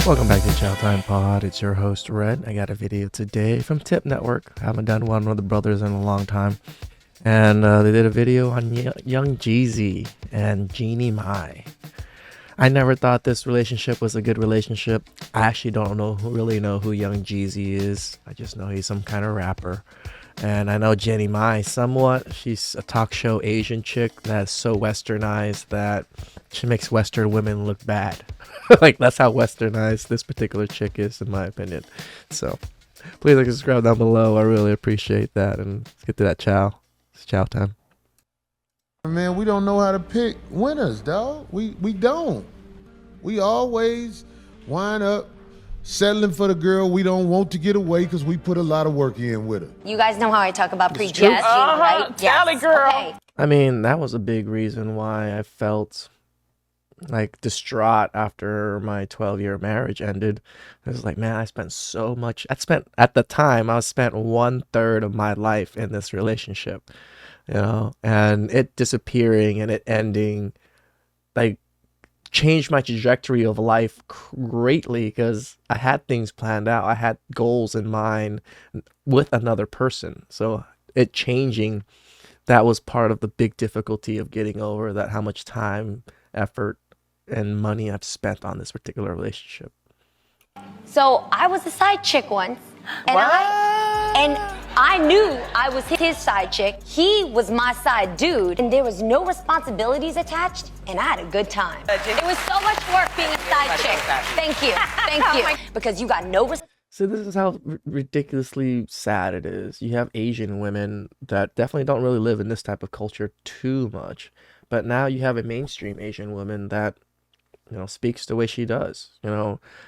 Welcome back to Ciao Time Pod. It's your host, Red. I got a video today from Tip Network. I haven't done one with the brothers in a long time. And they did a video on young Jeezy and Jeannie Mai. I never thought this relationship was a good relationship. I actually don't really know who young Jeezy is. I just know he's some kind of rapper. And I know Jeannie Mai somewhat. She's a talk show Asian chick that's so westernized that she makes Western women look bad. Like, that's how westernized this particular chick is, in my opinion. So, please like and subscribe down below. I really appreciate that. And let's get to that chow. It's chow time. Man, we don't know how to pick winners, dog. We don't. We always wind up settling for the girl we don't want to get away because we put a lot of work in with her. You guys know how I talk about pre-Jeezy, right? Tally, yes. girl. Okay. I mean, that was a big reason why I felt like distraught after my 12-year marriage ended. I was like, man, I spent so much. At the time, I spent 1/3 of my life in this relationship, and it disappearing and it ending, like, changed my trajectory of life greatly because I had things planned out. I had goals in mind with another person. So it changing, that was part of the big difficulty of getting over that, how much time, effort, and money I've spent on this particular relationship. So I was a side chick once, and I knew I was his side chick. He was my side dude, and there was no responsibilities attached, and I had a good time. It was so much work being a side chick. Thank you, because you got no. So this is how ridiculously sad it is. You have Asian women that definitely don't really live in this type of culture too much, but now you have a mainstream Asian woman that, speaks the way she does,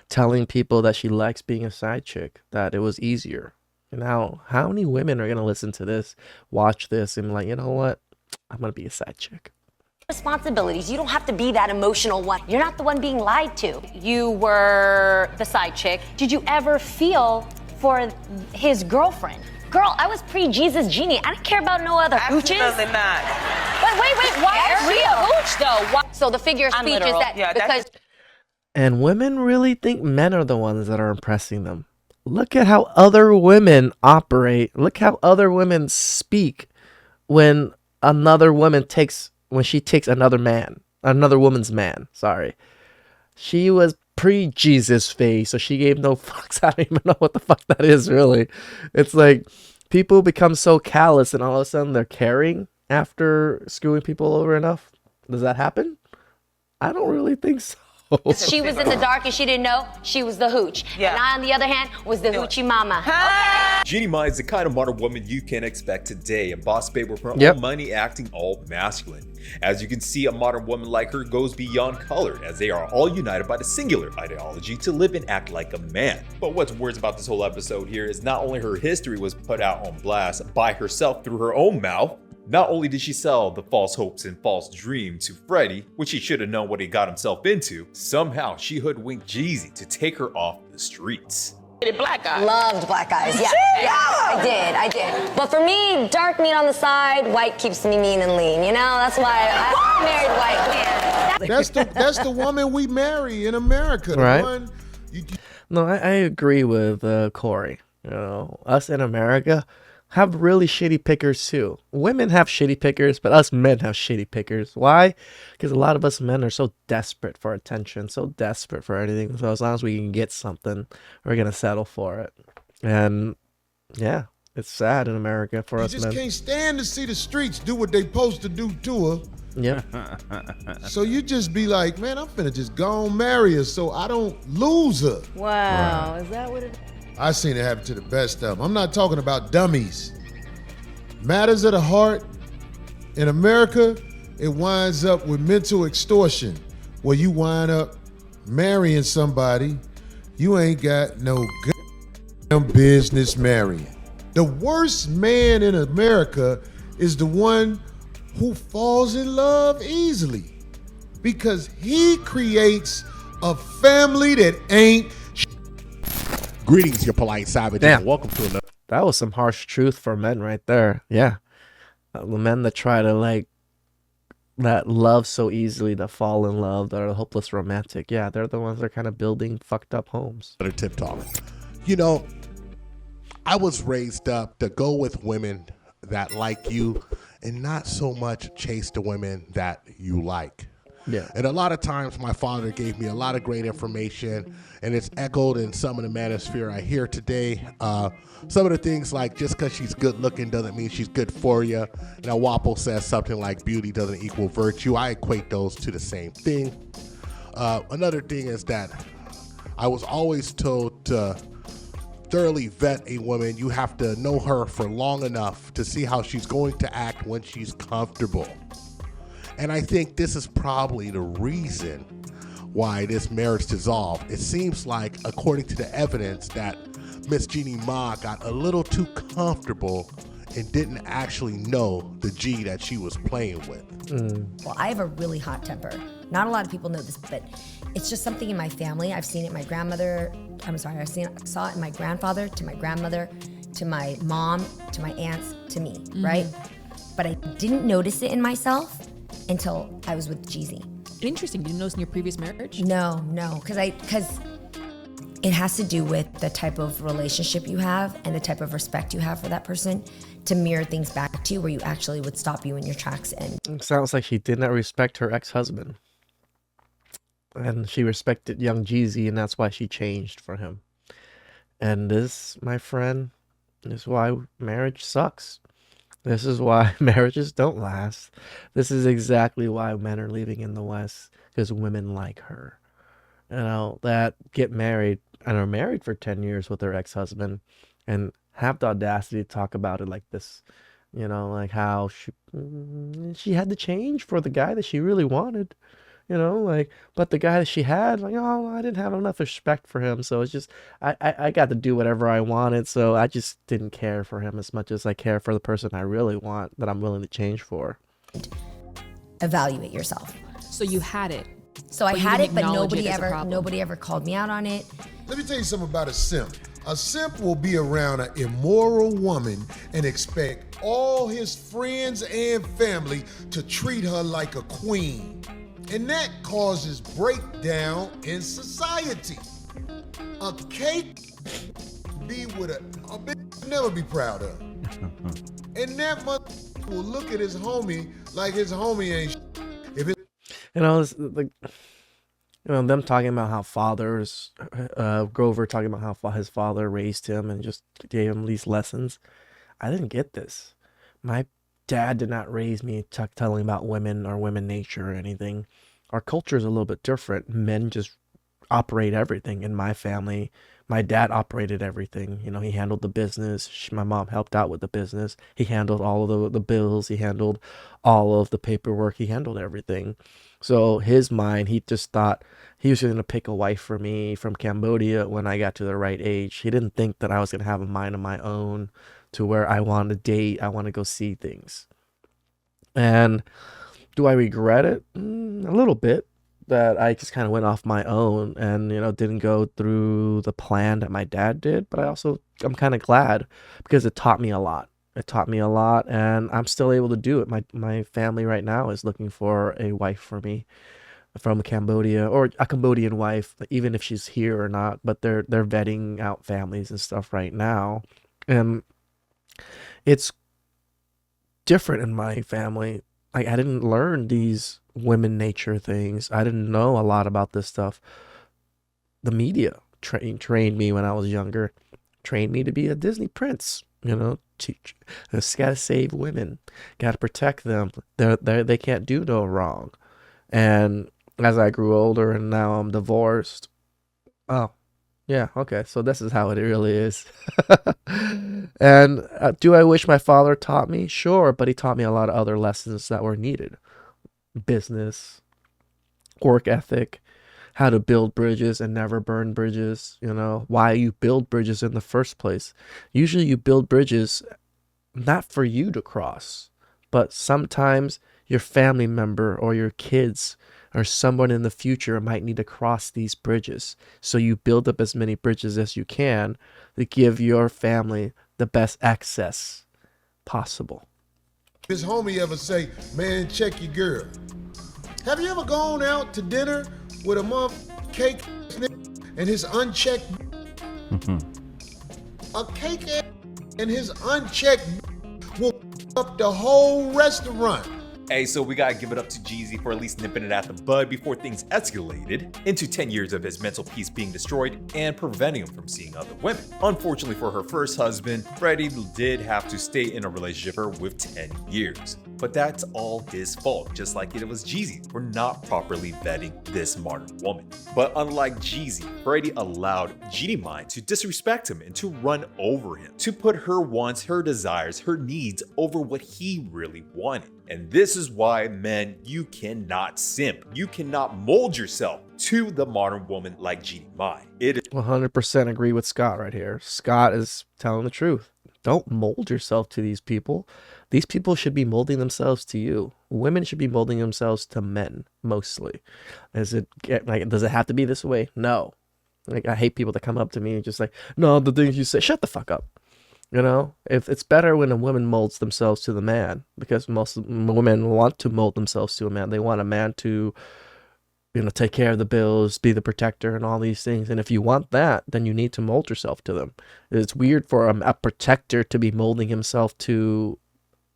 telling people that she likes being a side chick, that it was easier. Now, how many women are going to listen to this, watch this, and be like, you know what? I'm going to be a side chick. Responsibilities. You don't have to be that emotional one. You're not the one being lied to. You were the side chick. Did you ever feel for his girlfriend? Girl, I was pre-Jesus Jeannie. I didn't care about no other hooches. Absolutely not. Wait. Why is she a hooch, though? Why? So the figure of I'm speech literal. is that Yeah, because... And women really think men are the ones that are impressing them. Look at how other women operate. Look how other women speak when she takes another woman's man. Sorry. She was pre-Jesus face, so she gave no fucks. I don't even know what the fuck that is, really. It's like people become so callous and all of a sudden they're caring after screwing people over enough. Does that happen? I don't really think so. she was in the dark and she didn't know she was the hooch. Yeah. And I, on the other hand, was the hoochie mama. Jeannie Mai is the kind of modern woman you can expect today. A boss babe with her own money, acting all masculine. As you can see, a modern woman like her goes beyond color, as they are all united by the singular ideology to live and act like a man. But what's worse about this whole episode here is not only her history was put out on blast by herself through her own mouth. Not only did she sell the false hopes and false dream to Freddie, which he should have known what he got himself into, somehow she hoodwinked Jeezy to take her off the streets. Black guy. Loved black eyes, yeah. I did. But for me, dark meat on the side, white keeps me mean and lean, That's why I married white. That's the woman we marry in America. Right. The one No, I agree with Corey. Us in America have really shitty pickers too. Women have shitty pickers, but us men have shitty pickers. Why? Because a lot of us men are so desperate for attention, so desperate for anything. So as long as we can get something, we're gonna settle for it. And yeah, it's sad in America for us men. You just can't stand to see the streets do what they supposed to do to her. Yeah. So you just be like, man, I'm finna just go and marry her so I don't lose her. Wow, is that what it is? I seen it happen to the best of them. I'm not talking about dummies. Matters of the heart. In America, it winds up with mental extortion, where you wind up marrying somebody you ain't got no goddamn business marrying. The worst man in America is the one who falls in love easily because he creates a family that ain't. Greetings, your polite savages. Damn. Welcome to another. That was some harsh truth for men right there. Yeah. The men that try to that love so easily, that fall in love, that are hopeless romantic. Yeah, they're the ones that are kind of building fucked up homes. Better tip talk. You know, I was raised up to go with women that like you and not so much chase the women that you like. Yeah. And a lot of times my father gave me a lot of great information, and it's echoed in some of the manosphere I hear today. Some of the things like just because she's good looking doesn't mean she's good for you. Now Wapo says something like beauty doesn't equal virtue. I equate those to the same thing. Another thing is that I was always told to thoroughly vet a woman. You have to know her for long enough to see how she's going to act when she's comfortable. And I think this is probably the reason why this marriage dissolved. It seems like, according to the evidence, that Miss Jeannie Mai got a little too comfortable and didn't actually know the G that she was playing with. Well, I have a really hot temper. Not a lot of people know this, but it's just something in my family. I've seen it in my grandmother. Saw it in my grandfather, to my grandmother, to my mom, to my aunts, to me, right? But I didn't notice it in myself until I was with Jeezy. Interesting. You didn't notice in your previous marriage? No, because it has to do with the type of relationship you have and the type of respect you have for that person to mirror things back to you where you actually would stop you in your tracks. And It sounds like she did not respect her ex-husband. And she respected young Jeezy, and that's why she changed for him. And this, my friend, is why marriage sucks. This is why marriages don't last. This is exactly why men are leaving in the West, because women like her. You know, that get married and are married for 10 years with their ex-husband and have the audacity to talk about it like this. You know, like how she had to change for the guy that she really wanted. You know, like, but the guy that she had, like, oh, I didn't have enough respect for him. So it's just, I got to do whatever I wanted. So I just didn't care for him as much as I care for the person I really want, that I'm willing to change for. evaluate yourself. So you had it. So I But you had didn't it, but acknowledge it as a problem. nobody ever called me out on it. Let me tell you something about a simp. A simp will be around an immoral woman and expect all his friends and family to treat her like a queen. And that causes breakdown in society. A cake be with a bitch never be proud of. And that mother will look at his homie like his homie ain't if it. You know, it's like, you know, them talking about how fathers, Grover talking about how his father raised him and just gave him these lessons. I didn't get this. My dad did not raise me telling about women or women nature or anything. Our culture is a little bit different. Men just operate everything. In my family, my dad operated everything. You know, he handled the business. My mom helped out with the business. He handled all of the bills. He handled all of the paperwork. He handled everything. So his mind, he just thought he was going to pick a wife for me from Cambodia when I got to the right age. He didn't think that I was going to have a mind of my own to where I want to date. I want to go see things. And do I regret it? A little bit. That I just kind of went off my own and, you know, didn't go through the plan that my dad did. But I'm kind of glad because it taught me a lot. It taught me a lot, and I'm still able to do it. My family right now is looking for a wife for me from Cambodia, or a Cambodian wife, even if she's here or not. But they're vetting out families and stuff right now. And it's different in my family. Like, I didn't learn these women nature things. I didn't know a lot about this stuff. The media trained me when I was younger, trained me to be a Disney prince. You know, just gotta save women, gotta protect them. They can't do no wrong. And as I grew older and now I'm divorced, oh, yeah, okay, so this is how it really is. And do I wish my father taught me? Sure, but he taught me a lot of other lessons that were needed. Business, work ethic, how to build bridges and never burn bridges, you know, why you build bridges in the first place. Usually you build bridges not for you to cross, but sometimes your family member or your kids or someone in the future might need to cross these bridges. So you build up as many bridges as you can to give your family the best access possible. his homie ever say, man, check your girl. Have you ever gone out to dinner with a mom cake and his unchecked a cake and his unchecked will up the whole restaurant? Hey, so we gotta give it up to Jeezy for at least nipping it at the bud before things escalated into 10 years of his mental peace being destroyed and preventing him from seeing other women. Unfortunately for her first husband, Freddie did have to stay in a relationship with her with 10 years. But that's all his fault, just like it was Jeezy for not properly vetting this modern woman. But unlike Jeezy, Freddie allowed Jeannie Mai to disrespect him and to run over him, to put her wants, her desires, her needs over what he really wanted. And this is why, men, you cannot simp. You cannot mold yourself to the modern woman like Jeannie Mai. It is 100% agree with Scott right here. Scott is telling the truth. Don't mold yourself to these people. These people should be molding themselves to you. Women should be molding themselves to men, mostly. Does it have to be this way? No. Like, I hate people that come up to me and just like, no, the things you say, shut the fuck up. You know, if it's better when a woman molds themselves to the man, because most women want to mold themselves to a man. They want a man to, you know, take care of the bills, be the protector and all these things. And if you want that, then you need to mold yourself to them. It's weird for a protector to be molding himself to,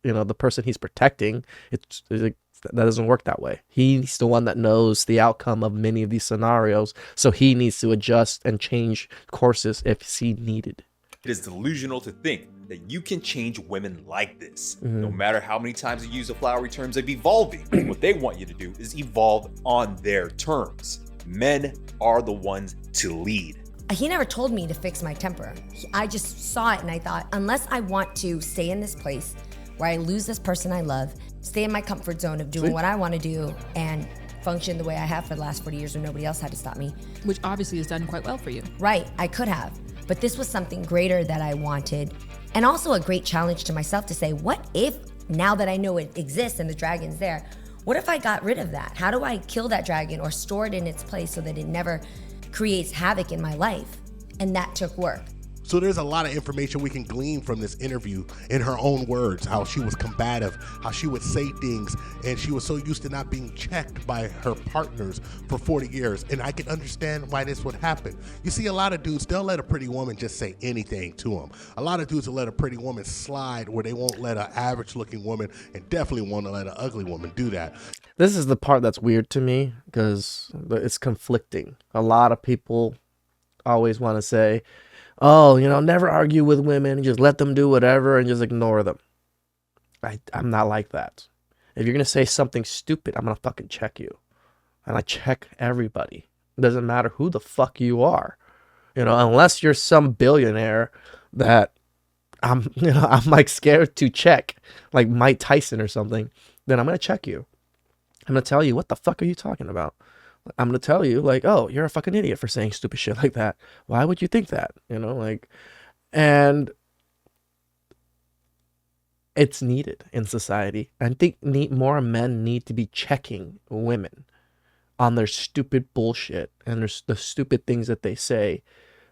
you know, the person he's protecting. It's like, that doesn't work that way. He's the one that knows the outcome of many of these scenarios. So he needs to adjust and change courses if he needed. It is delusional to think that you can change women like this. No matter how many times you use the flowery terms of evolving, what they want you to do is evolve on their terms. Men are the ones to lead. He never told me to fix my temper. I just saw it and I thought, unless I want to stay in this place where I lose this person I love, stay in my comfort zone of doing what I want to do and function the way I have for the last 40 years when nobody else had to stop me. Which obviously has done quite well for you. Right, I could have. But this was something greater that I wanted. And also a great challenge to myself to say, what if, now that I know it exists and the dragon's there, what if I got rid of that? How do I kill that dragon or store it in its place so that it never creates havoc in my life? And that took work. So there's a lot of information we can glean from this interview in her own words, how she was combative, how she would say things, and she was so used to not being checked by her partners for 40 years. And I can understand why this would happen. You see, a lot of dudes, they'll let a pretty woman just say anything to them. A lot of dudes will let a pretty woman slide where they won't let an average looking woman and definitely won't let an ugly woman do that. This is the part that's weird to me because it's conflicting. A lot of people always want to say, oh, you know, never argue with women, just let them do whatever and just ignore them. I'm not like that. If you're going to say something stupid, I'm going to fucking check you. And I check everybody. It doesn't matter who the fuck you are. You know, unless you're some billionaire that I'm like scared to check, like Mike Tyson or something, then I'm going to check you. I'm going to tell you, what the fuck are you talking about? I'm going to tell you, like, oh, you're a fucking idiot for saying stupid shit like that. Why would you think that? You know, like, and it's needed in society. I think more men need to be checking women on their stupid bullshit and the stupid things that they say,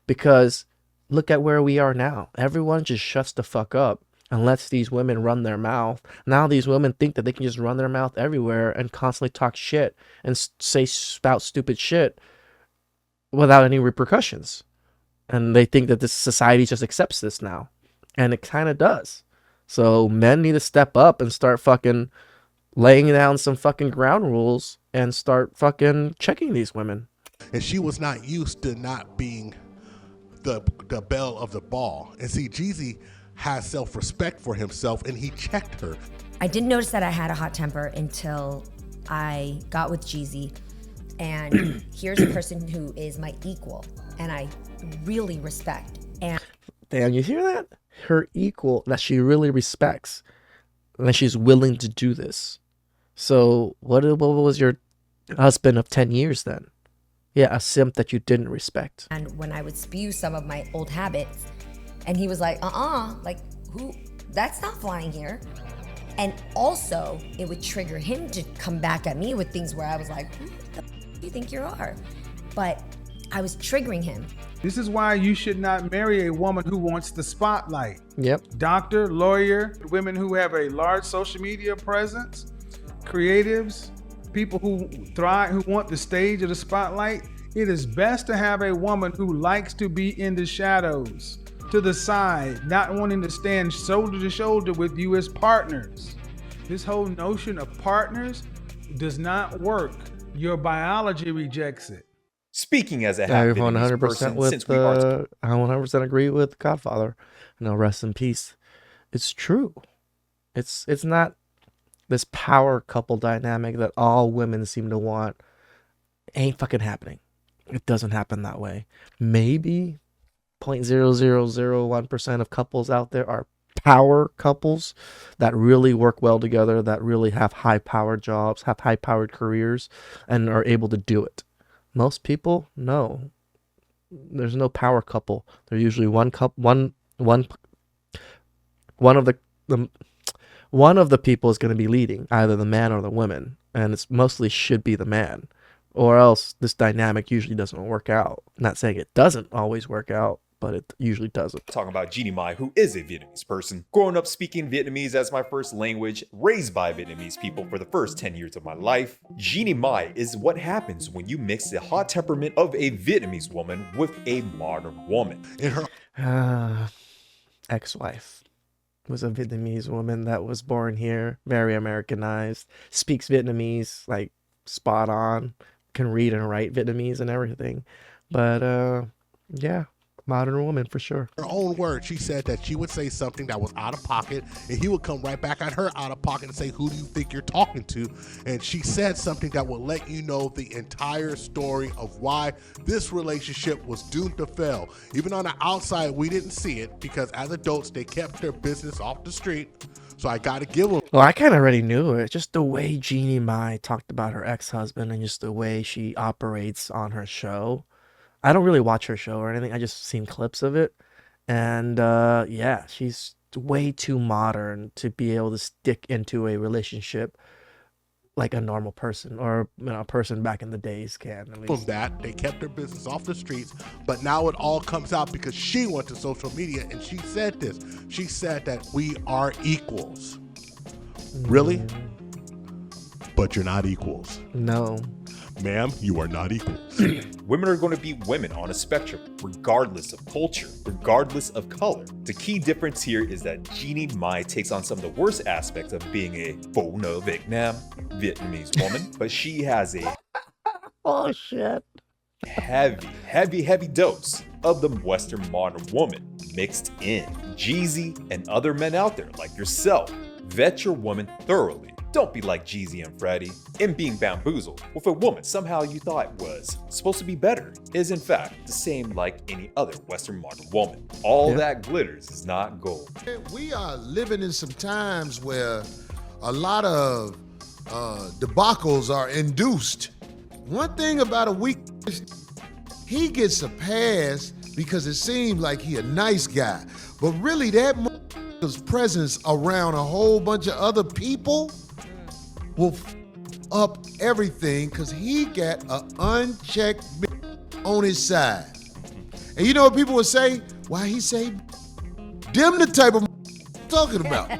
because look at where we are now. Everyone just shuts the fuck up and lets these women run their mouth. Now these women think that they can just run their mouth everywhere and constantly talk shit and spout stupid shit without any repercussions. And they think that this society just accepts this now. And it kind of does. So men need to step up and start fucking laying down some fucking ground rules and start fucking checking these women. And she was not used to not being the belle of the ball. And see, Jeezy has self-respect for himself, and he checked her. I didn't notice that I had a hot temper until I got with Jeezy. And here's a person who is my equal, and I really respect. And damn, you hear that? Her equal that she really respects, and that she's willing to do this. So what was your husband of 10 years then? Yeah, a simp that you didn't respect. And when I would spew some of my old habits, and he was like, like, who? That's not flying here. And also, it would trigger him to come back at me with things where I was like, who the f*** do you think you are? But I was triggering him. This is why you should not marry a woman who wants the spotlight. Yep. Doctor, lawyer, women who have a large social media presence, creatives, people who thrive, who want the stage or the spotlight. It is best to have a woman who likes to be in the shadows, to the side, not wanting to stand shoulder to shoulder with you as partners. This whole notion of partners does not work. Your biology rejects it. Speaking as a I half Vietnamese 100% person, with since we are I 100% agree with Godfather. Rest in peace. It's true. It's not this power couple dynamic that all women seem to want. Ain't fucking happening. It doesn't happen that way. Maybe 0.0001% of couples out there are power couples that really work well together, that really have high-powered jobs, have high-powered careers, and are able to do it. Most people, no. There's no power couple. They're usually one of the people is going to be leading, either the man or the woman, and it's mostly should be the man, or else this dynamic usually doesn't work out. Not saying it doesn't always work out, but it usually doesn't. talking about Jeannie Mai, who is a Vietnamese person. Growing up speaking Vietnamese as my first language, raised by Vietnamese people for the first 10 years of my life, Jeannie Mai is what happens when you mix the hot temperament of a Vietnamese woman with a modern woman. In her Ex-wife was a Vietnamese woman that was born here, very Americanized, speaks Vietnamese like spot on, can read and write Vietnamese and everything. But yeah, modern woman for sure. her own words, she said that she would say something that was out of pocket, and he would come right back at her out of pocket and say, who do you think you're talking to? And she said something that would let you know the entire story of why this relationship was doomed to fail. Even on the outside, we didn't see it because as adults, they kept their business off the street. So I got to give them. Well, I kind of already knew it. Just the way Jeannie Mai talked about her ex-husband and just the way she operates on her show. I don't really watch her show or anything. I just seen clips of it. And yeah, she's way too modern to be able to stick into a relationship like a normal person, or a person back in the days can. At least. From that, they kept their business off the streets, but now it all comes out because she went to social media and she said this. She said that we are equals. Really? But you're not equals. No. Ma'am, you are not equals. Women are going to be women on a spectrum, regardless of culture, regardless of color. The key difference here is that Jeannie Mai takes on some of the worst aspects of being a Phu Nho Việt Nam Vietnamese woman, but she has a Oh shit. heavy dose of the Western modern woman mixed in. Jeezy and other men out there like yourself, vet your woman thoroughly. Don't be like Jeezy and Freddie in being bamboozled with a woman somehow you thought was supposed to be better is in fact the same like any other Western modern woman. All that glitters is not gold. We are living in some times where a lot of debacles are induced. One thing about a weak, he gets a pass because it seems like he a nice guy, but really that motherfucker's presence around a whole bunch of other people will up everything because he got an unchecked on his side. And you know what people would say? Why he say, them the type of talking about.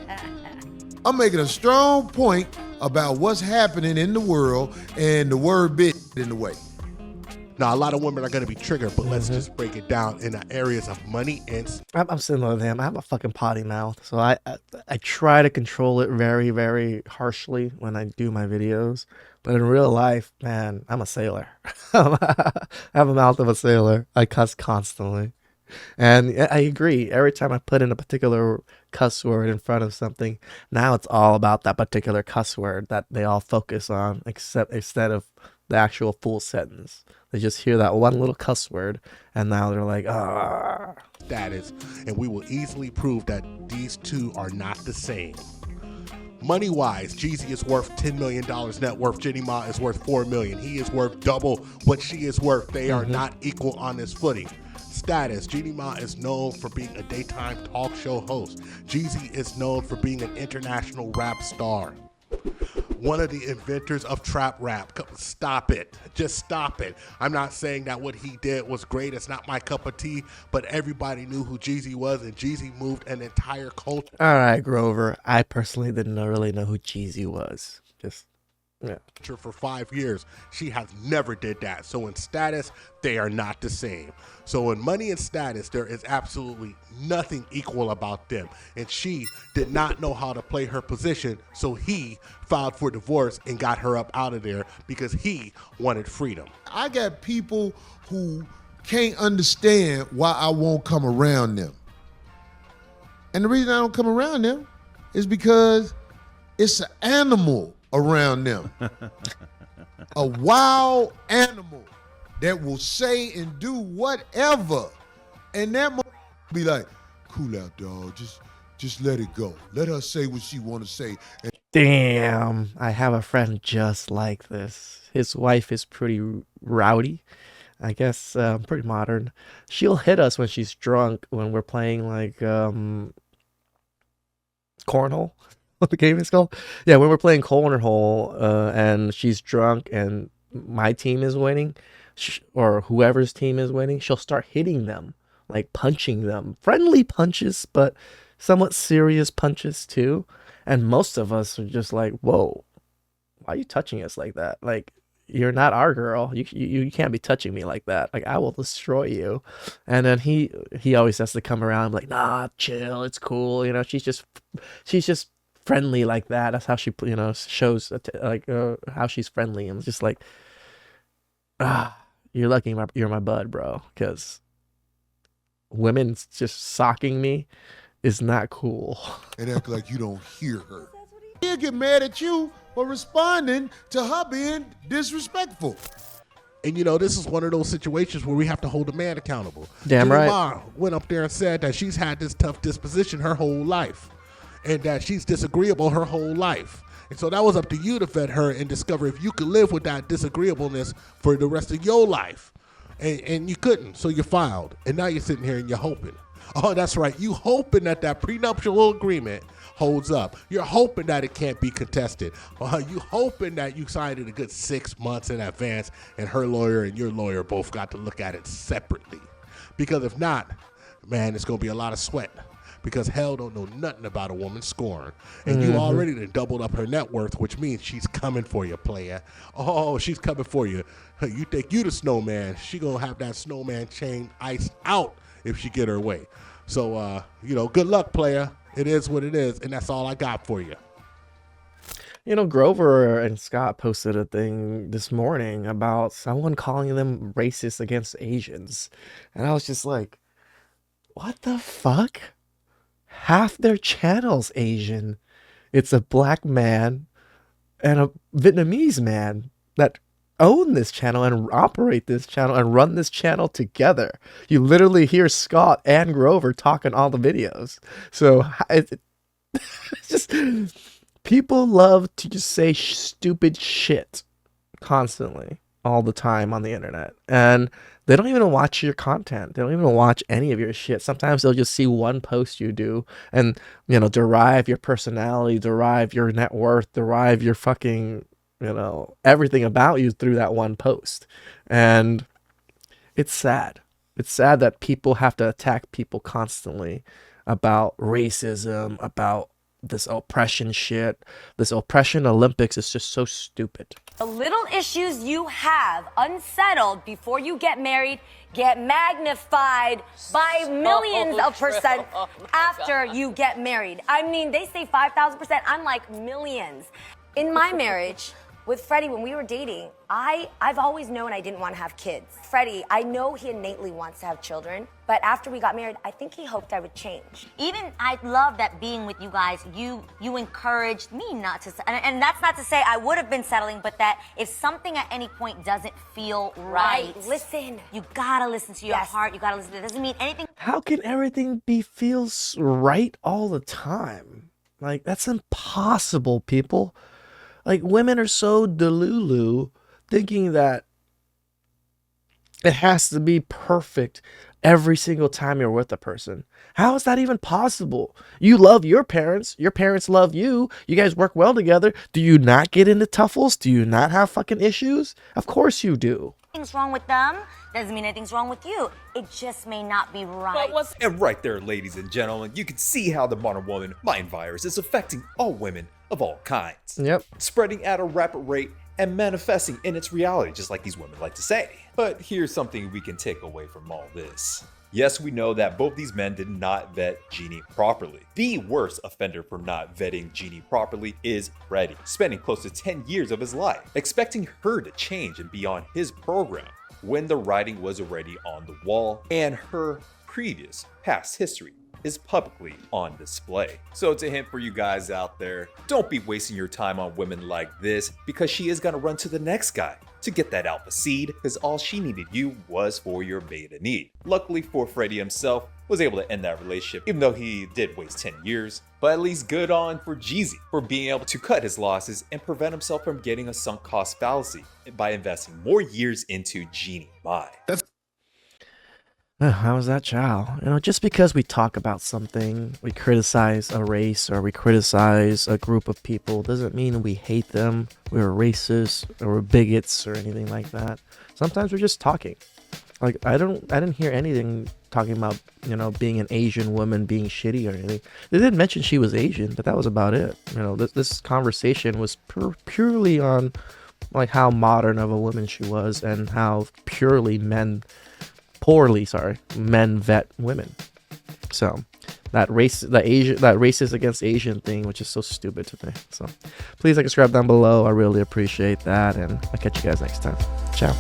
I'm making a strong point about what's happening in the world and the word bit in the way. Now, a lot of women are going to be triggered, but let's just break it down in the areas of money and... I'm similar to him. I have a fucking potty mouth, so I try to control it very, very harshly when I do my videos. But in real life, man, I'm a sailor. I have a mouth of a sailor. I cuss constantly. And I agree. Every time I put in a particular cuss word in front of something, now it's all about that particular cuss word that they all focus on, instead of the actual full sentence. They just hear that one little cuss word, and now they're like, ah. Status, and we will easily prove that these two are not the same. Money-wise, Jeezy is worth $10 million net worth. Jeannie Mai is worth $4 million. He is worth double what she is worth. They are not equal on this footing. Status, Jeannie Mai is known for being a daytime talk show host. Jeezy is known for being an international rap star. one of the inventors of trap rap. Stop it. Just stop it. I'm not saying that what he did was great. It's not my cup of tea, but everybody knew who Jeezy was, and Jeezy moved an entire culture. All right, Grover. I personally didn't really know who Jeezy was. Just, yeah. For 5 years. She has never did that. So in status, they are not the same. So in money and status, there is absolutely nothing equal about them. And she did not know how to play her position, so he filed for divorce and got her up out of there because he wanted freedom. I got people who can't understand why I won't come around them. And the reason I don't come around them is because it's an animal around them. A wild animal that will say and do whatever. And that be like, cool out, dog. Just let it go. Let her say what she want to say. And Damn, I have a friend just like this. His wife is pretty rowdy. I guess pretty modern. She'll hit us when she's drunk when we're playing like cornhole. What the game is called? Yeah, when we're playing cornhole and she's drunk and my team is winning, or whoever's team is winning, she'll start hitting them, like punching them. Friendly punches, but somewhat serious punches too. And most of us are just like, whoa, why are you touching us like that? Like, you're not our girl. You can't be touching me like that. Like, I will destroy you. And then he always has to come around like, nah, chill, it's cool. You know, she's just friendly like that. That's how she, you know, shows like how she's friendly. And it's just like, you're lucky you're my bud, bro. Because women just socking me is not cool. And act like you don't hear her. She'll get mad at you for responding to her being disrespectful. And you know, this is one of those situations where we have to hold a man accountable. Damn Jeannie right. Mai went up there and said that she's had this tough disposition her whole life, and that she's disagreeable her whole life. And so that was up to you to vet her and discover if you could live with that disagreeableness for the rest of your life. And you couldn't, so you filed. And now you're sitting here and you're hoping. Oh, that's right. You hoping that prenuptial agreement holds up. You're hoping that it can't be contested. You hoping that you signed it a good 6 months in advance and her lawyer and your lawyer both got to look at it separately. Because if not, man, it's going to be a lot of sweat. Because hell don't know nothing about a woman scorn. And you already done doubled up her net worth, which means she's coming for you, player. Oh, she's coming for you. You think you the snowman. She going to have that snowman chain iced out if she get her way. So, you know, good luck, player. It is what it is, and that's all I got for you. You know, Grover and Scott posted a thing this morning about someone calling them racist against Asians. And I was just like, what the fuck? Half their channel's Asian. It's a black man and a Vietnamese man that own this channel and operate this channel and run this channel together. You literally hear Scott and Grover talking all the videos. So it's just, people love to just say stupid shit constantly all the time on the internet, and they don't even watch your content. They don't even watch any of your shit. Sometimes they'll just see one post you do and, you know, derive your personality, derive your net worth, derive your fucking, you know, everything about you through that one post. And it's sad. It's sad that people have to attack people constantly about racism, about this oppression shit. This oppression Olympics is just so stupid. The little issues you have unsettled before you get married get magnified by millions of percent after you get married. I mean, they say 5,000%. I'm like millions. In my marriage with Freddie, when we were dating, I've always known I didn't want to have kids. Freddie, I know he innately wants to have children, but after we got married, I think he hoped I would change. Even I love that being with you guys, you encouraged me not to, and that's not to say I would have been settling, but that if something at any point doesn't feel right, listen. You gotta listen to your heart. You gotta listen. It doesn't mean anything. How can everything feels right all the time? Like, that's impossible, people. Like, women are so delulu thinking that It has to be perfect every single time you're with a person. How is that even possible? You love your parents love you, you guys work well together. Do you not get into tuffles? Do you not have fucking issues? Of course you do. Anything's wrong with them doesn't mean anything's wrong with you. It just may not be right. And right there, ladies and gentlemen, you can see how the modern woman mind virus is affecting all women of all kinds. Yep. Spreading at a rapid rate and manifesting in its reality, just like these women like to say. But here's something we can take away from all this. Yes, we know that both these men did not vet Jeannie properly. The worst offender for not vetting Jeannie properly is Freddie, spending close to 10 years of his life, expecting her to change and be on his program when the writing was already on the wall and her previous past history is publicly on display. So it's a hint for you guys out there, don't be wasting your time on women like this, because she is gonna run to the next guy to get that alpha seed, because all she needed you was for your beta need. Luckily for Freddie himself, was able to end that relationship, even though he did waste 10 years. But at least good on for Jeezy for being able to cut his losses and prevent himself from getting a sunk cost fallacy by investing more years into Jeannie Mai. How was that, Chow? You know, just because we talk about something, we criticize a race or we criticize a group of people, doesn't mean we hate them, we're racist, or we're bigots, or anything like that. Sometimes we're just talking. Like, I didn't hear anything talking about, you know, being an Asian woman being shitty or anything. They did mention she was Asian, but that was about it. You know, this conversation was purely on, like, how modern of a woman she was and how men vet women. So that racist against Asian thing, which is so stupid to me. So please like and subscribe down below. I really appreciate that, and I'll catch you guys next time. Ciao.